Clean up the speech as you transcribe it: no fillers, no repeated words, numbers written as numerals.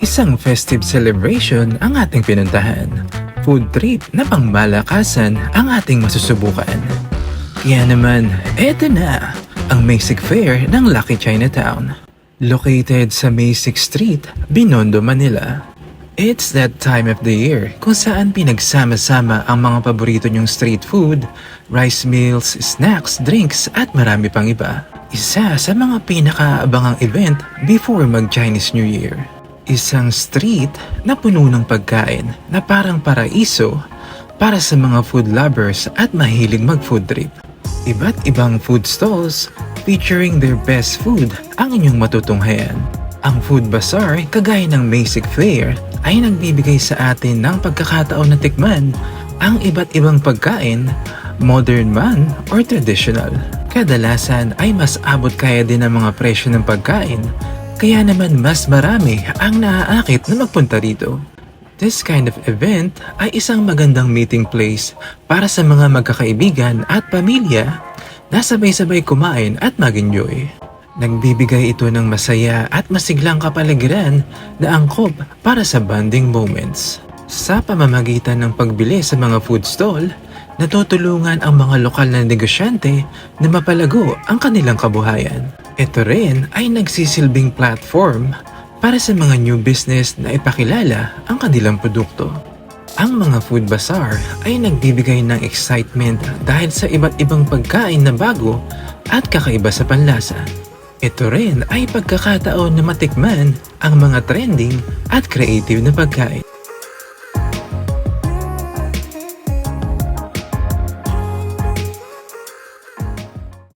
Isang festive celebration ang ating pinuntahan. Food trip na pangmalakasan ang ating masusubukan. Kaya naman, eto na ang Maysik Fair ng Lucky Chinatown. Located sa Maysik Street, Binondo, Manila. It's that time of the year kung saan pinagsama-sama ang mga paborito niyong street food, rice meals, snacks, drinks at marami pang iba. Isa sa mga pinakaabangang event before mag-Chinese New Year. Isang street na puno ng pagkain na parang paraiso para sa mga food lovers at mahilig mag-food trip. Iba't ibang food stalls featuring their best food ang inyong matutunghayan. Ang food bazaar kagaya ng Maysik Fair ay nagbibigay sa atin ng pagkakataon na tikman ang iba't ibang pagkain, modern man or traditional. Kadalasan ay mas abot kaya din ang mga presyo ng pagkain, kaya naman mas marami ang naaakit na magpunta rito. This kind of event ay isang magandang meeting place para sa mga magkakaibigan at pamilya na sabay-sabay kumain at mag-enjoy. Nagbibigay ito ng masaya at masiglang kapaligiran na angkop para sa bonding moments. Sa pamamagitan ng pagbili sa mga food stall, natutulungan ang mga lokal na negosyante na mapalago ang kanilang kabuhayan. Ito rin ay nagsisilbing platform para sa mga new business na ipakilala ang kanilang produkto. Ang mga food bazaar ay nagbibigay ng excitement dahil sa iba't ibang pagkain na bago at kakaiba sa panlasa. Ito rin ay pagkakataon na matikman ang mga trending at creative na pagkain.